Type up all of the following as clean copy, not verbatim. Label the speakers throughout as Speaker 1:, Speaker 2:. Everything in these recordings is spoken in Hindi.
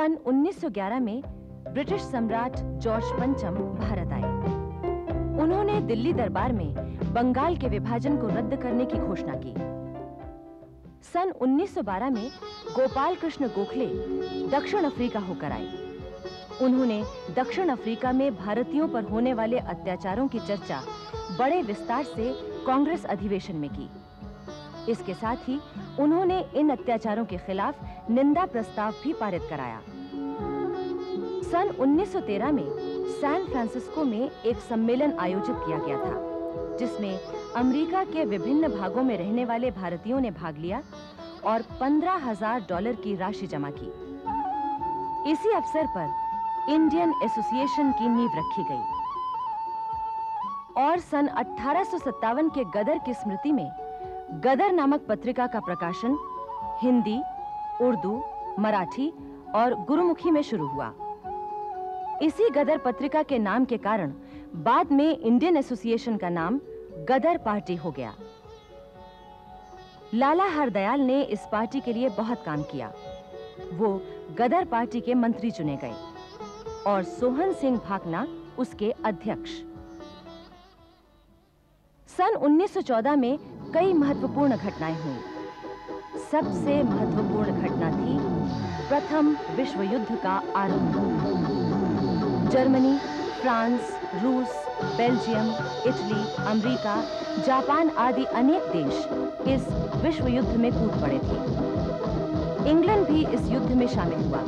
Speaker 1: सन 1911 में ब्रिटिश सम्राट जॉर्ज पंचम भारत आए। उन्होंने दिल्ली दरबार में बंगाल के विभाजन को रद्द करने की घोषणा की। सन 1912 में गोपाल कृष्ण गोखले दक्षिण अफ्रीका होकर आए। उन्होंने दक्षिण अफ्रीका में भारतीयों पर होने वाले अत्याचारों की चर्चा बड़े विस्तार से कांग्रेस अधिवेशन में की। इसके साथ ही उन्होंने इन अत्याचारों के खिलाफ निंदा प्रस्ताव भी पारित कराया। सन 1913 में सैन फ्रांसिस्को में एक सम्मेलन आयोजित किया गया था, जिसमें अमेरिका के विभिन्न भागों में रहने वाले भारतीयों ने भाग लिया और $15,000 की राशि जमा की। इसी अवसर पर इंडियन एसोसिएशन की नींव रखी गई और सन 1857 के गदर की स्मृति में गदर नामक पत्रिका का प्रकाशन हिंदी, उर्दू, मराठी और गुरुमुखी में शुरू हुआ। इसी गदर पत्रिका के नाम के कारण बाद में इंडियन एसोसिएशन का नाम गदर पार्टी हो गया। लाला हरदयाल ने इस पार्टी के लिए बहुत काम किया। वो गदर पार्टी के मंत्री चुने गए और सोहन सिंह भाकना उसके अध्यक्ष। सन 1914 में कई महत्वपूर्ण घटनाएं हुई। सबसे महत्वपूर्ण घटना थी प्रथम विश्व युद्ध का आरंभ। जर्मनी, फ्रांस, रूस, बेल्जियम, इटली, अमेरिका, जापान आदि अनेक देश इस विश्व युद्ध में कूद पड़े थे। इंग्लैंड भी इस युद्ध में शामिल हुआ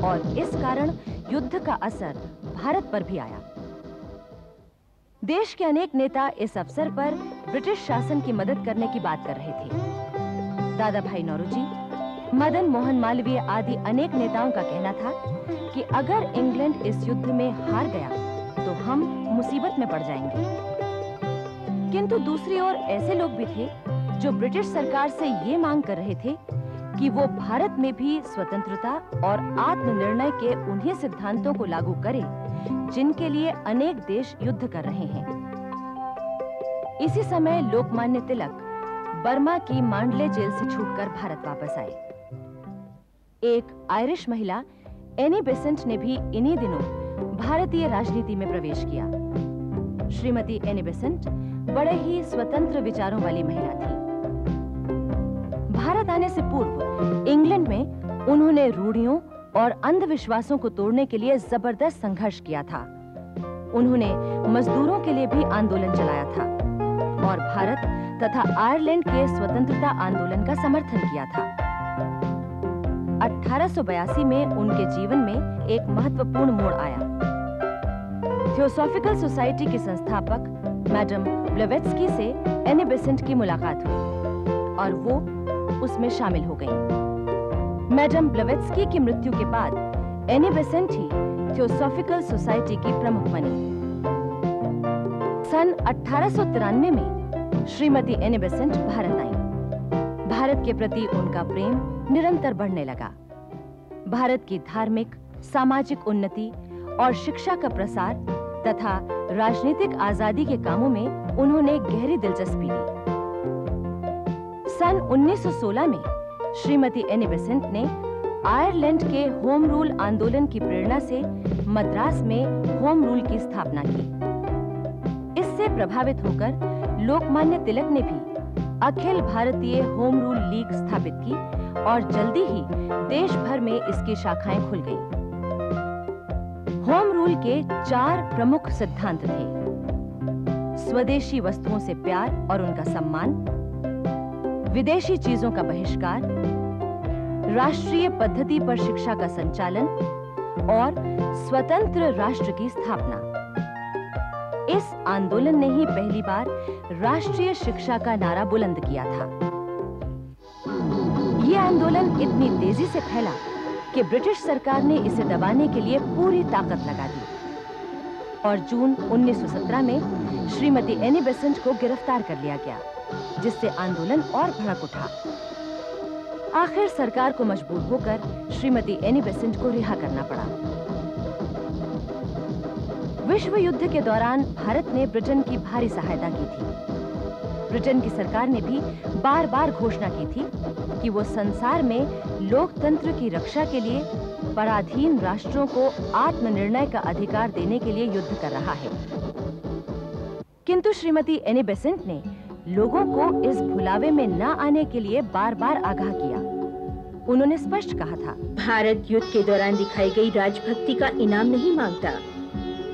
Speaker 1: और इस कारण युद्ध का असर भारत पर भी आया। देश के अनेक नेता इस अवसर पर ब्रिटिश शासन की मदद करने की बात कर रहे थे। दादा भाई नौरोजी, मदन मोहन मालवीय आदि अनेक नेताओं का कहना था कि अगर इंग्लैंड इस युद्ध में हार गया तो हम मुसीबत में पड़ जाएंगे। किंतु दूसरी ओर ऐसे लोग भी थे जो ब्रिटिश सरकार से ये मांग कर रहे थे कि वो भारत में भी स्वतंत्रता और आत्मनिर्णय के उन्हीं सिद्धांतों को लागू करे जिनके लिए अनेक देश युद्ध कर रहे हैं। इसी समय लोकमान्य तिलक बर्मा की मांडले जेल से छूटकर भारत वापस आए। एक आयरिश महिला एनी बेसेंट ने भी इन्हीं दिनों भारतीय राजनीति में प्रवेश किया। श्रीमती एनी बेसेंट बड़े ही स्वतंत्र विचारों वाली महिला थी। भारत आने से पूर्व इंग्लैंड में उन्होंने रूढ़ियों और अंधविश्वासों को तोड़ने के लिए जबरदस्त संघर्ष किया था। उन्होंने मजदूरों के लिए भी आंदोलन चलाया था और भारत तथा आयरलैंड के स्वतंत्रता आंदोलन का समर्थन किया था। 1882 में उनके जीवन में एक महत्वपूर्ण मोड़ आया। थियोसॉफिकल सोसाइटी की संस्थापक मैडम ब्लेवेट्स्की से एनी बेसेंट की मुलाकात हुई और वो उसमें शामिल हो गईं। मैडम ब्लेवेट्स्की की मृत्यु के बाद एनी बेसेंट ही थियोसॉफिकल सोसाइटी की प्रमुख बनी। सन 1893 में श्रीमती एनी बेसेंट भारत आईं। भारत के प्रति उनका प्रेम निरंतर बढ़ने लगा। भारत की धार्मिक, सामाजिक उन्नति और शिक्षा का प्रसार तथा राजनीतिक आजादी के कामों में उन्होंने गहरी दिलचस्पी ली। सन 1916 में श्रीमती एनी बेसेंट ने आयरलैंड के होम रूल आंदोलन की प्रेरणा से मद्रास में होम रूल की स्थापना की। इससे प्रभावित होकर लोकमान्य तिलक ने भी Akhil Bharatiya home rule league स्थापित की और जल्दी ही देश भर में इसकी शाखाएं खुल गईं। होम रूल के 4 प्रमुख सिद्धांत थे: स्वदेशी वस्तुओं से प्यार और उनका सम्मान, विदेशी चीजों का बहिष्कार, राष्ट्रीय पद्धति पर शिक्षा का संचालन और स्वतंत्र राष्ट्र की स्थापना। इस आंदोलन ने ही पहली बार राष्ट्रीय शिक्षा का नारा बुलंद किया था। यह आंदोलन इतनी तेजी से फैला कि ब्रिटिश सरकार ने इसे दबाने के लिए पूरी ताकत लगा दी और जून 1917 में श्रीमती एनी बेसेंट को गिरफ्तार कर लिया गया, जिससे आंदोलन और भड़क उठा। आखिर सरकार को मजबूर होकर श्रीमती एनी बेसेंट को रिहा करना पड़ा। विश्व युद्ध के दौरान भारत ने ब्रिटेन की भारी सहायता की थी। ब्रिटेन की सरकार ने भी बार-बार घोषणा की थी कि वो संसार में लोकतंत्र की रक्षा के लिए पराधीन राष्ट्रों को आत्मनिर्णय का अधिकार देने के लिए युद्ध कर रहा है। किंतु श्रीमती एनी बेसेंट ने लोगों को इस भुलावे में न आने के लिए बार-बार आगाह किया। उन्होंने स्पष्ट कहा था,
Speaker 2: भारत युद्ध के दौरान दिखाई गई राजभक्ति का इनाम नहीं मांगता।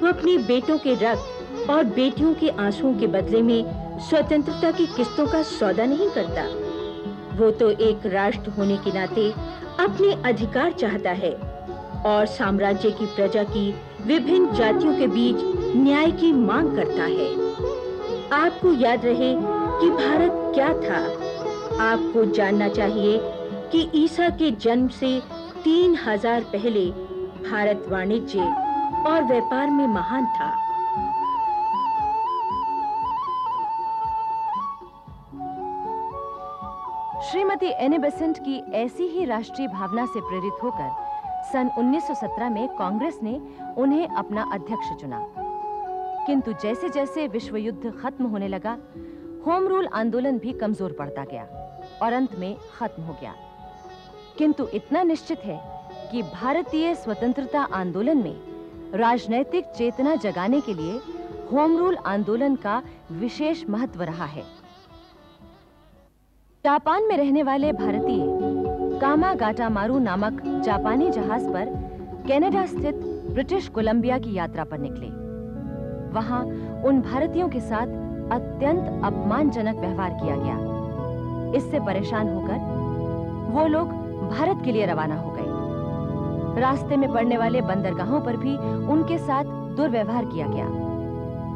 Speaker 2: वो अपने बेटों के रक्त और बेटियों के आंसुओं के बदले में स्वतंत्रता की किस्तों का सौदा नहीं करता। वो तो एक राष्ट्र होने के नाते अपने अधिकार चाहता है और साम्राज्य की प्रजा की विभिन्न जातियों के बीच न्याय की मांग करता है। आपको याद रहे कि भारत क्या था। आपको जानना चाहिए कि ईसा के जन्म से 3000 पहले भारत वाणिज्य और व्यापार में महान था।
Speaker 1: श्रीमती एनी बेसेंट की ऐसी ही राष्ट्रीय भावना से प्रेरित होकर सन 1917 में कांग्रेस ने उन्हें अपना अध्यक्ष चुना। किंतु जैसे-जैसे विश्व युद्ध खत्म होने लगा, होम रूल आंदोलन भी कमजोर पड़ता गया और अंत में खत्म हो गया। किंतु इतना निश्चित है कि भारतीय स्वतंत्रता आंदोलन में राजनैतिक चेतना जगाने के लिए होम रूल आंदोलन का विशेष महत्व रहा है। जापान में रहने वाले भारतीय कामागाटामारू नामक जापानी जहाज पर कनाडा स्थित ब्रिटिश कोलंबिया की यात्रा पर निकले। वहां उन भारतीयों के साथ अत्यंत अपमानजनक व्यवहार किया गया। इससे परेशान होकर वो लोग भारत के लिए रवाना हो गए। रास्ते में पड़ने वाले बंदरगाहों पर भी उनके साथ दुर्व्यवहार किया गया।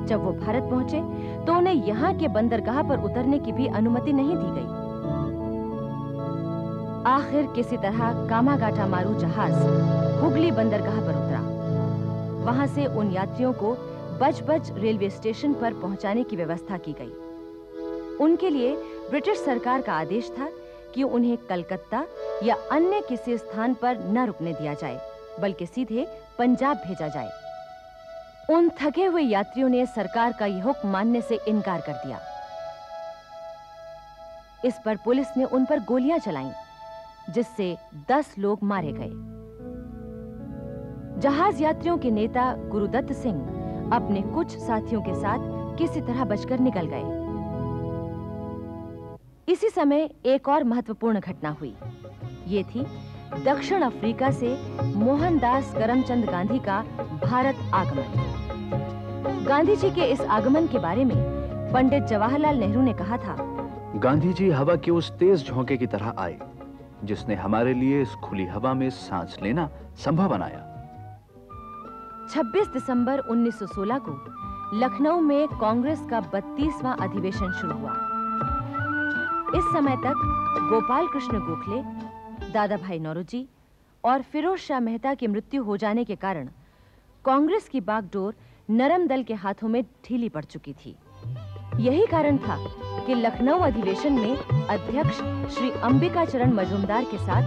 Speaker 1: जब वो भारत पहुंचे तो उन्हें यहाँ के बंदरगाह पर उतरने की भी अनुमति नहीं दी गई। आखिर किसी तरह कामागाटामारू जहाज हुगली बंदरगाह पर उतरा। वहां से उन यात्रियों को बज-बज रेलवे स्टेशन पर पहुंचाने की व्यवस्था की गई। उनके लिए ब्रिटिश सरकार का आदेश था कि उन्हें कलकत्ता या अन्य किसी स्थान पर न रुकने दिया जाए, बल्कि सीधे पंजाब भेजा जाए। उन थके हुए यात्रियों ने सरकार का यह हुक्म मानने से इनकार कर दिया। इस पर पुलिस ने उन पर गोलियां चलाईं, जिससे 10 लोग मारे गए। जहाज यात्रियों के नेता गुरुदत्त सिंह अपने कुछ साथियों के साथ किसी तरह बचकर निकल गए। इसी समय एक और महत्वपूर्ण घटना हुई। ये थी दक्षिण अफ्रीका से मोहनदास करमचंद गांधी का भारत आगमन। गांधी जी के इस आगमन के बारे में पंडित जवाहरलाल नेहरू ने कहा था,
Speaker 3: गांधी जी हवा के उस तेज झोंके की तरह आए जिसने हमारे लिए इस खुली हवा में सांस लेना संभव बनाया।
Speaker 1: 26 दिसंबर 1916 को लखनऊ में कांग्रेस का 32वां अधिवेशन शुरू हुआ। इस समय तक गोपाल कृष्ण गोखले, दादा भाई नौरोजी और फिरोज शाह मेहता की मृत्यु हो जाने के कारण कांग्रेस की बागडोर नरम दल के हाथों में ढीली पड़ चुकी थी। यही कारण था कि लखनऊ अधिवेशन में अध्यक्ष श्री अंबिका चरण मजूमदार के साथ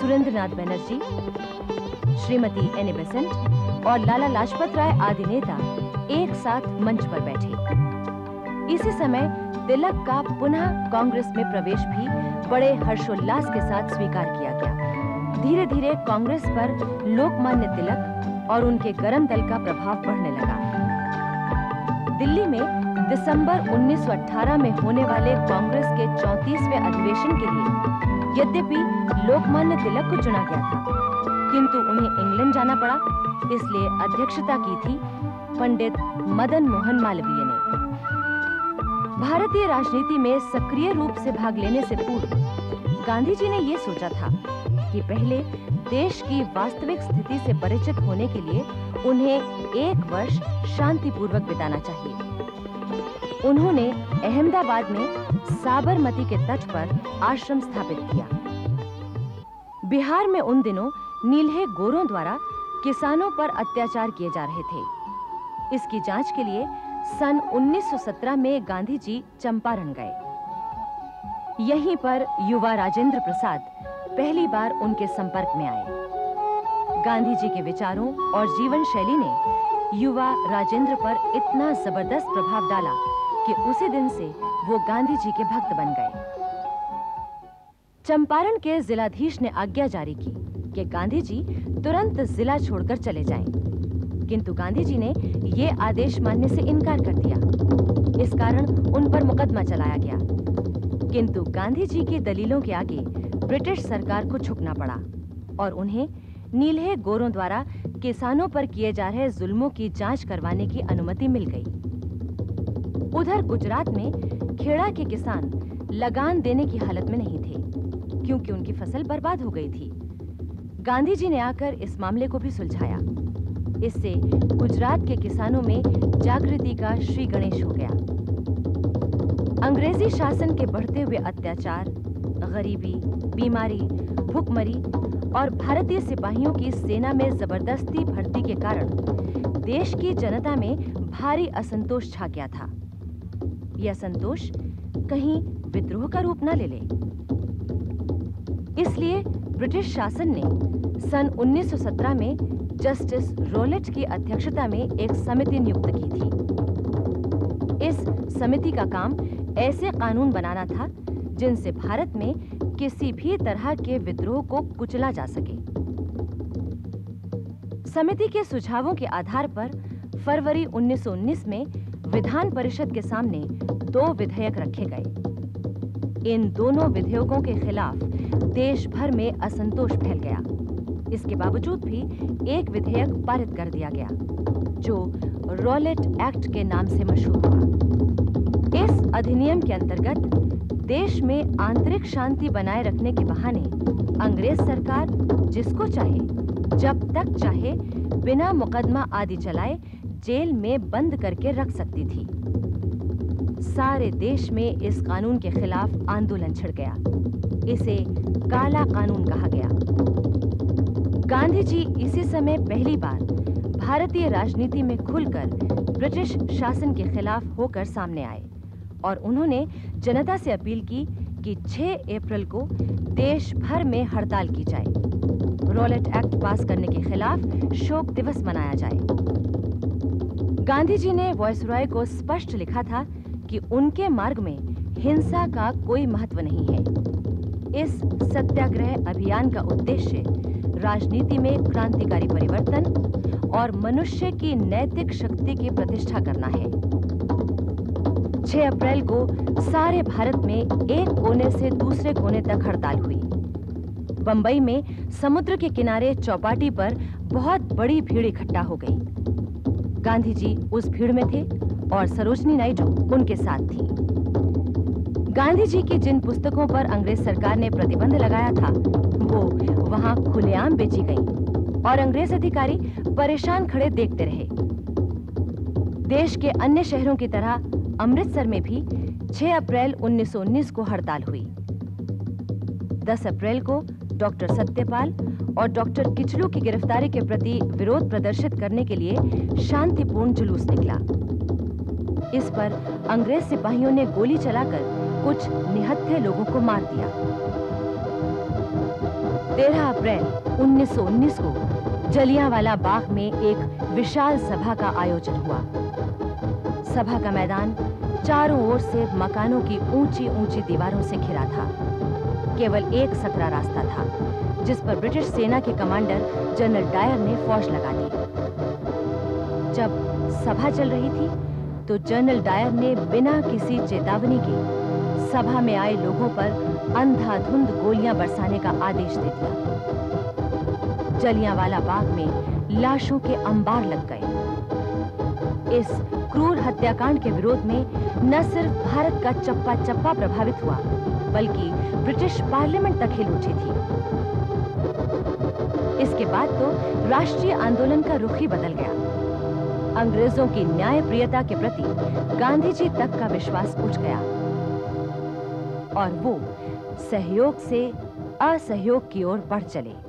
Speaker 1: सुरेंद्रनाथ बनर्जी, श्रीमती एनी बेसेंट और लाला लाजपत राय आदि नेता एक साथ मंच पर बैठे। इसी समय तिलक का पुनः कांग्रेस में प्रवेश भी बड़े हर्षोल्लास के साथ स्वीकार किया गया। धीरे-धीरे कांग्रेस पर लोकमान्य तिलक और उनके गरम दल का प्रभाव बढ़ने लगा। दिल्ली में दिसंबर 1918 में होने वाले कांग्रेस के 34वें अधिवेशन के लिए यद्यपि लोकमान्य तिलक को चुना गया था, किंतु उन्हें इंग्लैंड जाना पड़ा, इसलिए अध्यक्षता की थी पंडित मदन मोहन मालवीय ने। भारतीय राजनीति में सक्रिय रूप से भाग लेने से पूर्व गांधी जी ने यह सोचा था कि पहले देश की वास्तविक स्थिति से परिचित होने के लिए उन्हें 1 वर्ष शांतिपूर्वक बिताना चाहिए। उन्होंने अहमदाबाद में साबरमती के तट पर आश्रम स्थापित किया। बिहार में उन दिनों नीलहे गोरों द्वारा किसानों पर अत्याचार किए जा रहे थे। इसकी जांच के लिए सन 1917 में गांधी जी चंपारण गए। यहीं पर युवा राजेंद्र प्रसाद पहली बार उनके संपर्क में आए। गांधी जी के विचारों और जीवन शैली ने युवा राजेंद्र पर इतना जबरदस्त प्रभाव डाला कि उसी दिन से वो गांधी जी के भक्त बन गए। चंपारण के जिलाधीश ने आज्ञा जारी की कि गांधी जी तुरंत जिला छोड़कर चले जाएं। किंतु गांधी जी ने ये आदेश मानने से इनकार कर दिया। इस कारण उन पर मुकदमा चलाया गया। किंतु गांधी जी की दलीलों के आगे ब्रिटिश सरकार को झुकना पड़ा और उन्हें नीलहे गोरों द्वारा किसानों पर किए जा रहे जुल्मों की जांच करवाने की अनुमति मिल गई। उधर गुजरात में खेड़ा के किसान लगान देने की हालत में नहीं थे, क्योंकि उनकी फसल बर्बाद हो गई थी। गांधी जी ने आकर इस मामले को भी सुलझाया। इससे गुजरात के किसानों में जागृति का श्री गणेश हो गया। अंग्रेजी शासन के बढ़ते हुए अत्याचार, गरीबी, बीमारी, भूखमरी और भारतीय सिपाहियों की सेना में जबरदस्ती भर्ती के कारण देश की जनता में भारी असंतोष छा गया था। यह असंतोष कहीं विद्रोह का रूप न ले ले। इसलिए ब्रिटिश शासन ने सन 1917 में जस्टिस रोलेट की अध्यक्षता में एक समिति नियुक्त की थी। इस समिति का काम ऐसे कानून बनाना था जिनसे भारत में किसी भी तरह के विद्रोह को कुचला जा सके। समिति के सुझावों के आधार पर फरवरी 1919 में विधान परिषद के सामने 2 विधेयक रखे गए। इन दोनों विधेयकों के खिलाफ देश भर में असंतोष फैल गया। इसके बावजूद भी एक विधेयक पारित कर दिया गया, जो रोलेट एक्ट के नाम से मशहूर हुआ। इस अधिनियम के अंतर्गत देश में आंतरिक शांति बनाए रखने के बहाने अंग्रेज सरकार जिसको चाहे, जब तक चाहे, बिना मुकदमा आदि चलाए जेल में बंद करके रख सकती थी। सारे देश में इस कानून के खिलाफ आंदोलन छिड़ गया। इसे काला कानून कहा गया। गांधी जी इसी समय पहली बार भारतीय राजनीति में खुलकर ब्रिटिश शासन के खिलाफ होकर सामने आए और उन्होंने जनता से अपील की कि 6 अप्रैल को देश भर में हड़ताल की जाए, रोलेट एक्ट पास करने के खिलाफ शोक दिवस मनाया जाए। गांधी जी ने वायसरॉय को स्पष्ट लिखा था कि उनके मार्ग में हिंसा का कोई महत्व नहीं है। इस सत्याग्रह अभियान का उद्देश्य राजनीति में क्रांतिकारी परिवर्तन और मनुष्य की नैतिक शक्ति की प्रतिष्ठा करना है। 6 अप्रैल को सारे भारत में एक कोने से दूसरे कोने तक हड़ताल हुई। बंबई में समुद्र के किनारे चौपाटी पर बहुत बड़ी भीड़ इकट्ठा हो गई। गांधी जी उस भीड़ में थे और सरोजनी नायडू उनके साथ थी। गांधी जी की जिन पुस्तकों पर अंग्रेज सरकार ने प्रतिबंध लगाया था, वो वहां खुलेआम बेची गईं और अंग्रेज अधिकारी परेशान खड़े देखते रहे। देश के अन्य शहरों की तरह अमृतसर में भी 6 अप्रैल 1919 को हड़ताल हुई। 10 अप्रैल को डॉक्टर सत्यपाल और डॉक्टर किचलू की गिरफ्तारी के प्रति विरोध प्रदर्शित करने के लिए शांतिपूर्ण जुलूस निकला। इस पर अंग्रेज सिपाहियों ने गोली चलाकर कुछ निहत्थे लोगों को मार दिया। 13 अप्रैल 1919 को जलियांवाला बाग में एक विशाल सभा का आयोजन हुआ। सभा का मैदान चारों ओर से मकानों की ऊंची-ऊंची दीवारों से घिरा था। केवल एक सकरा रास्ता था, जिस पर ब्रिटिश सेना के कमांडर जनरल डायर ने फौज लगा दी। जब सभा चल रही थी, तो जनरल डायर ने बिना किसी चेतावनी के सभा में आए लोगों पर अंधाधुंध गोलियां बरसाने का आदेश दे दिया। जलियांवाला बाग में लाशों के अंबार लग गए। इस क्रूर हत्याकांड के विरोध में न सिर्फ भारत का चप्पा चप्पा प्रभावित हुआ, बल्कि ब्रिटिश पार्लियामेंट तक हिल उठी थी। इसके बाद तो राष्ट्रीय आंदोलन का रुख ही बदल गया। अंग्रेजों की न्यायप्रियता के प्रति गांधी जी तक का विश्वास उठ गया और वो सहयोग से असहयोग की ओर बढ़ चले।